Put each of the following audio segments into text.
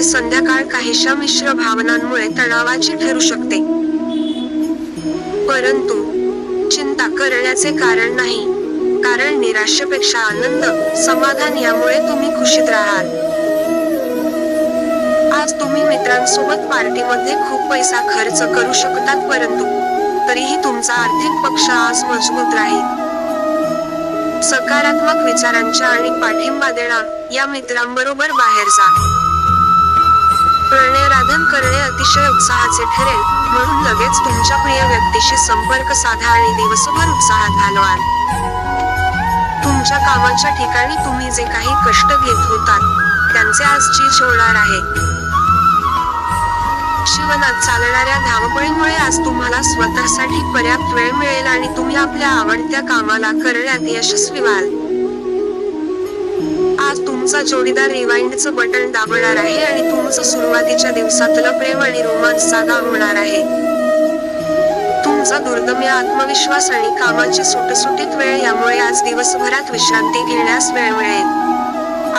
संध्याकाळ काहीशा मिश्र भावनांमुळे तणावाची ठरू शकते. परंतु चिंता करण्याचे कारण नाही, कारण निराशेपेक्षा आनंद, समाधान यामुळे तुम्ही खुशीत राहाल. आज तुम्ही मित्रांसोबत पार्टीमध्ये खूप पैसा खर्च करू शकतात, परंतु तरीही तुमचा आर्थिक पक्ष आज मजबूत राहील. सकारात्मक विचारांच्या आणि पाठिंबा देणाऱ्या मित्रांबरोबर बाहेर जा. प्रणयराधन करणे अतिशय उत्साहाचे ठरेल, म्हणून लगेच तुमच्या प्रिय व्यक्तीशी संपर्क साधा आणि दिवसभर उत्साहात घालवाल. तुमच्या कामाच्या ठिकाणी तुम्ही जे काही कष्ट घेत होतात त्यांचे आज चीज होणार आहे. जीवनात चालणाऱ्या धावपळीमुळे आज तुम्हाला स्वतःसाठी पर्याप्त वेळ मिळेल आणि तुम्ही आपल्या आवडत्या कामाला करण्यात यशस्वी व्हाल. आज तुमचा जोडीदार रिवाइंडचं बटन दाबणार आहे आणि तुमचं सुरुवातीच्या दिवसातलं प्रेम आणि रोमांस जागा होणार आहे. तुमचा दुर्दम्य आत्मविश्वास आणि कामाची सुटसुटीत वेळ यामुळे आज दिवसभरात विश्रांती घेण्यास वेळ मिळेल.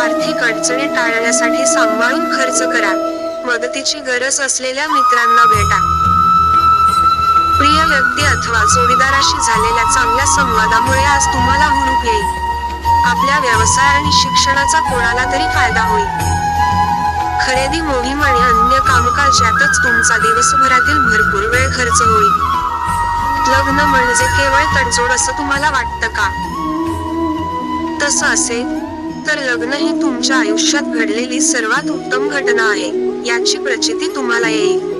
आर्थिक अडचणी टाळण्यासाठी सांभाळून खर्च करा. मदतीची गरज असलेल्या मित्रांना भेटा. प्रिय व्यक्ती अथवा जोडीदाराशी झालेल्या चांगल्या संवादामुळे आज तुम्हाला हुरूप येईल. आपल्या व्यवसाय आणि शिक्षणाचा कोणाला तरी फायदा होईल. खरेदी मोहीम आणि अन्य कामकाज यातच तुमचा दिवसभरातील भरपूर वेळ खर्च होईल. लग्न म्हणजे केवळ तडजोड असं तुम्हाला वाटतं का? तसं असेल तर लग्न ही तुमच्या आयुष्यात घडलेली सर्वात उत्तम घटना आहे याची प्रचिती तुम्हाला येईल.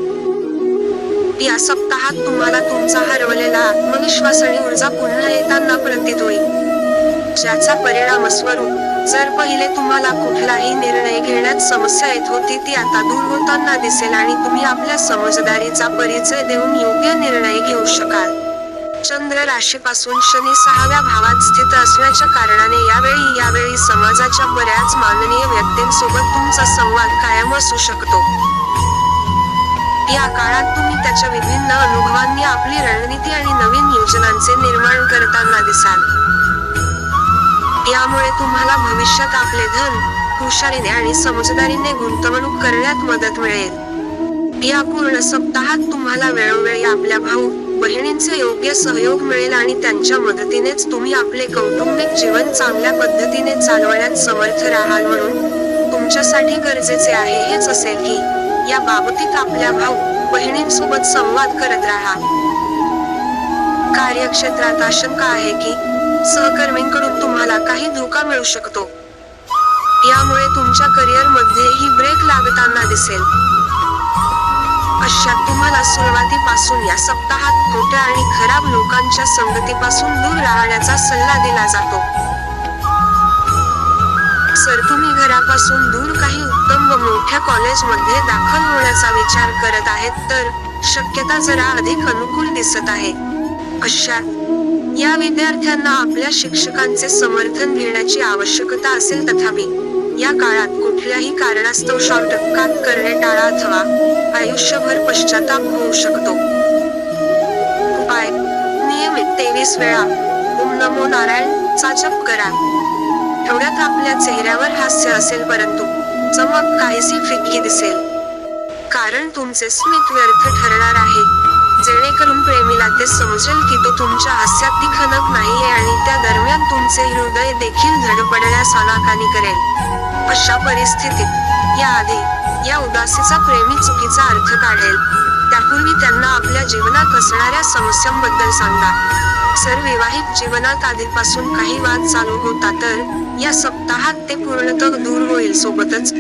या सप्ताहात तुम्हाला तुमचा हरवलेला आत्मविश्वास आणि ऊर्जा पुन्हा येताना प्रतीत होईल, ज्याचा परिणामस्वरूप जर पहिले तुम्हाला कुठलाही निर्णय घेण्यात समस्या येत होती ती आता दूर होताना दिसेल आणि तुम्ही आपल्या समजदारीचा परिचय देऊन योग्य निर्णय घेऊ शकाल. चंद्र राशीपासून शनी 6व्या भावात स्थित असण्याच्या कारणाने यावेळी समाजाच्या बऱ्याच माननीय व्यक्तींसोबत तुमचा संवाद कायम असू शकतो. या काळात तुम्ही त्याच्या विभिन्न अनुभवांनी आपली रणनीती आणि नवीन योजनांचे निर्माण करताना दिसाल. यामुळे तुम्हाला भविष्यात आपले धन हुशारीने आणि समजदारीने गुंतवणूक करण्यात मदत मिळेल. या पूर्ण सप्ताहात तुम्हाला वेळोवेळी आपल्या भाऊ बहिणींचे योग्य सहयोग मिळेल आणि त्यांच्या मदतीनेच तुम्ही आपले कौटुंबिक जीवन चांगल्या पद्धतीने चालवण्यात समर्थ राहाल. म्हणून तुमच्यासाठी गरजेचे आहे हेच असेल की या बाबतीत आपल्या भाऊ बहिणींसोबत संवाद करत राहा. कार्यक्षेत्रात आशंका आहे की सहकर्मींकडून तुम्हाला काही धोका मिळू शकतो. यामुळे तुमच्या करिअरमध्येही ब्रेक लागताना दिसेल. अशात तुम्हाला सुरुवातीपासून या सप्ताहात खोट्या आणि खराब लोकांच्या संगतीपासून दूर राहण्याचा सल्ला दिला जातो. जर तुम्ही घरापासून दूर काही उत्तम व मोठ्या कॉलेजमध्ये दाखल होण्याचा विचार करत आहेत तर शक्यता जरा अधिक अनुकूल दिसत आहे. अशात या विद्यार्थ्यांना आपल्या शिक्षकांचे समर्थन घेण्याची आवश्यकता असेल. तथापि या काळात कुठल्याही कारणास्तव शॉर्टकट करणे टाळा अथवा आयुष्यभर पश्चाताप होऊ शकतो. उपाय: नियमित 23 वेळा ओम नमो नारायण चा जप करा. एवढ्यात आपल्या चेहऱ्यावर हास्य असेल परंतु चमक काहीशी फिक्की दिसेल, कारण तुमचे स्मित व्यर्थ ठरणार आहे. जेणेकरून प्रेमीला ते समजेल की तो तुमच्या हास्यात ती खणत नाहीये आणि त्या दरम्यान तुमचे हृदय देखील धडपडण्यास आनाकानी करेल. अशा परिस्थितीत याआधी या उदासीचा प्रेमी चुकीचा अर्थ काढेल. त्यापूर्वी त्यांना आपल्या जीवनात असणाऱ्या समस्यांबद्दल सांगा. जर विवाहित जीवनात आधीपासून काही वाद चालू होता तर या सप्ताहात ते पूर्णतः दूर होईल. सोबतच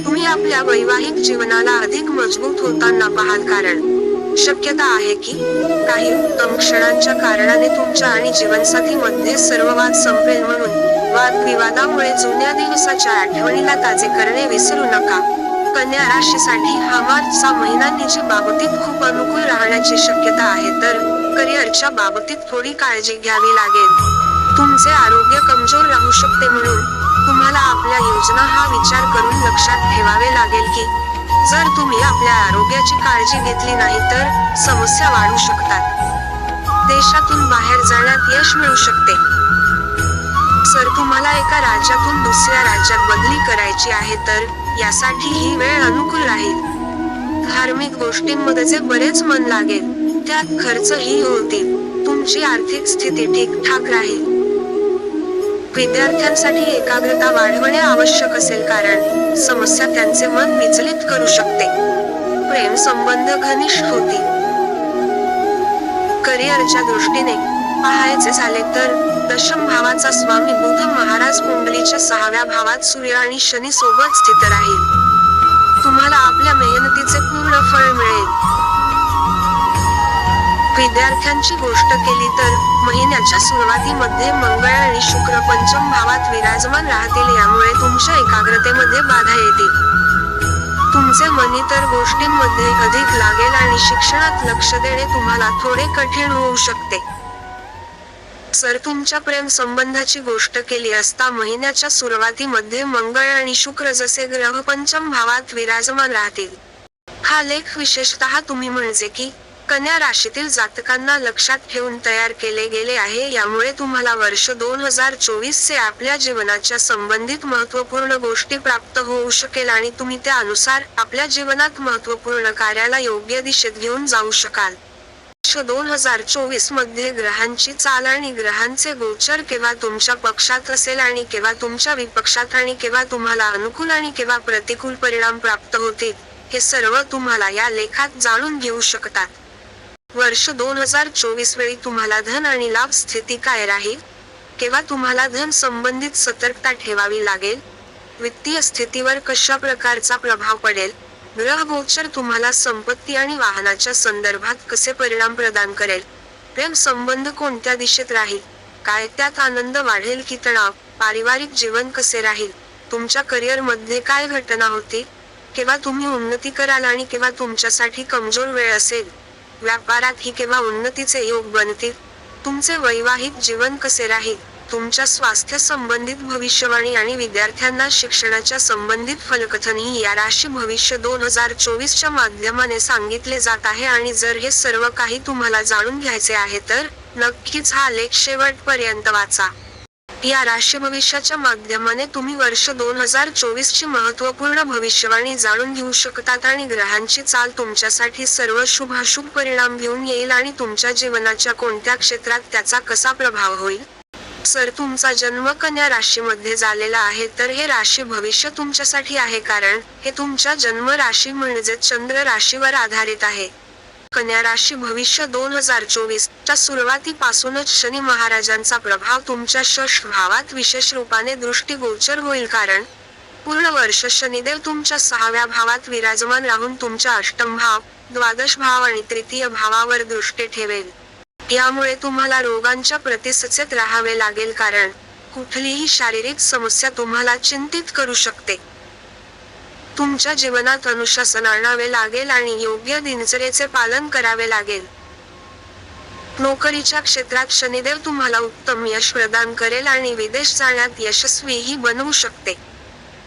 तुम्ही आपल्या वैवाहिक जीवनाला अधिक मजबूत होताना पाहाल, कारण शक्यता आहे की काही उत्तम क्षणांच्या कारणाने तुमच्या आणि जीवनसाथी मध्ये सर्व वाद संपेल. म्हणून वादविवादामुळे जुन्या दिवसाच्या आठवणीला ताजे करणे विसरू नका. कन्या राशीसाठी हा मार्चचा महिना निजी बाबतीत खूप अनुकूल राहण्याची शक्यता आहे, तर करिअरच्या बाबतीत थोडी काळजी घ्यावी लागेल. तुमचे आरोग्य कमजोर राहू शकते, म्हणून तुम्हाला आपल्या योजना हा विचार करून लक्षात ठेवावे लागेल की जर तुम्ही आपल्या आरोग्याची काळजी घेतली नाही तर समस्या वाढू शकतात. देशातून बाहेर जाण्यात यश मिळू शकते. जर तुम्हाला एका राज्यातून दुसऱ्या राज्यात बदली करायची आहे तर यासाठी ही वेळ अनुकूल नियमित गोष्टींमध्ये बरेच मन लागेल, त्यात खर्चही होतील. तुमची आर्थिक स्थिती ठीकठाक राहील. विद्यार्थ्यांसाठी एकाग्रता वाढवणे आवश्यक असेल कारण समस्या त्यांचे मन विचलित करू शकते. प्रेम संबंध घनिष्ठ होतील. करिअरच्या दृष्टीने पाहायचे झाले तर दशम भावाचा स्वामी बुध महाराज कुंडलीच्या 6व्या भावात सूर्य आणि शनी सोबत स्थित राहील. तुम्हाला आपल्या मेहनतीचे पूर्ण फळ मिळेल. विद्यार्थ्यांची गोष्ट केली तर महिन्याच्या सुरुवातीमध्ये मंगळ आणि शुक्र पंचम भावात विराजमान राहतील, यामुळे तुमच्या एकाग्रतेमध्ये बाधा येतील. तुमचे मन इतर गोष्टींमध्ये अधिक लागेल आणि शिक्षणात लक्ष देणे तुम्हाला थोडे कठीण होऊ शकते. जर तुमच्या प्रेम संबंधाची गोष्ट केली असता महिन्याच्या सुरुवातीमध्ये मंगळ आणि शुक्र जसे ग्रह पंचम भावात विराजमान राहतील. हा लेख विशेषतः तुम्ही म्हणजे की कन्या राशीतील जातकांना लक्षात ठेवून तयार केले गेले आहे, यामुळे तुम्हाला वर्ष 2024 चे आपल्या जीवनाच्या संबंधित महत्त्वपूर्ण गोष्टी प्राप्त होऊ शकेल आणि तुम्ही त्यानुसार आपल्या जीवनात महत्त्वपूर्ण कार्याला योग्य दिशेत घेऊन जाऊ शकाल. वर्ष 2024 मध्ये ग्रहांची चाल आणि ग्रहांचे गोचर केव्हा तुमच्या पक्षात असेल आणि केव्हा तुमच्या विपक्षात आणि केव्हा तुम्हाला अनुकूल आणि केव्हा प्रतिकूल परिणाम प्राप्त होतील, हे सर्व तुम्हाला या लेखात जाणून घेऊ शकतात. वर्ष 2024 वेळी तुम्हाला धन आणि लाभ स्थिती काय राहील, केव्हा तुम्हाला धन संबंधित सतर्कता ठेवावी लागेल, वित्तीय स्थितीवर कशा प्रकारचा प्रभाव पडेल, ग्रह गोचर तुम्हाला संपत्ती आणि वाहनाच्या संदर्भात कसे परिणाम प्रदान करेल, प्रेम संबंध कोणत्या दिशेत राहील, काय त्यात आनंद वाढेल की तणाव, पारिवारिक जीवन कसे राहील, तुमच्या करिअरमध्ये काय घटना होतील, केव्हा तुम्ही उन्नती कराल आणि केव्हा तुमच्यासाठी कमजोर वेळ असेल, व्यापारात ही केव्हा उन्नतीचे योग बनतील, तुमचे वैवाहिक जीवन कसे राहील, तुमच्या स्वास्थ्य संबंधित भविष्यवाणी आणि विद्यार्थ्यांना शिक्षणाच्या संबंधित फलकथन ही या राशी भविष्य 2024 च्या माध्यमाने सांगितले जात आहे. आणि जर हे सर्व काही तुम्हाला जाणून घ्यायचे आहे तर नक्कीच हा लेख शेवटपर्यंत वाचा. या राशी भविष्याच्या माध्यमाने तुम्ही वर्ष 2024 ची महत्त्वपूर्ण भविष्यवाणी जाणून घेऊ शकतात आणि ग्रहांची चाल तुमच्यासाठी सर्व शुभाशुभ परिणाम घेऊन येईल आणि तुमच्या जीवनाच्या कोणत्या क्षेत्रात त्याचा कसा प्रभाव होईल. जर तुमचा जन्म कन्या राशीमध्ये झालेला आहे तर हे राशी भविष्य तुमच्यासाठी आहे, कारण हे तुमच्या जन्म राशी म्हणजे चंद्र राशीवर आधारित आहे. कन्या राशी भविष्य 2024 च्या सुरुवातीपासूनच शनी महाराजांचा प्रभाव तुमच्या षष्ठ भावात विशेष रूपाने दृष्टीगोचर होईल, कारण पूर्ण वर्ष शनिदेव तुमच्या 6व्या भावात विराजमान राहून तुमच्या अष्टम भाव, द्वादश भाव आणि तृतीय भावावर दृष्टी ठेवेल. यामुळे तुम्हाला रोगांच्या प्रति सचेत राहावे लागेल, कारण कुठलीही शारीरिक समस्या तुम्हाला चिंतित करू शकते. तुमच्या जीवनात अनुशासन आणावे लागेल आणि योग्य दिनचर्येचे पालन करावे लागेल. नोकरीच्या क्षेत्रात शनिदेव तुम्हाला उत्तम यश प्रदान करेल आणि विदेश जाण्यात यशस्वीही बनवू शकते.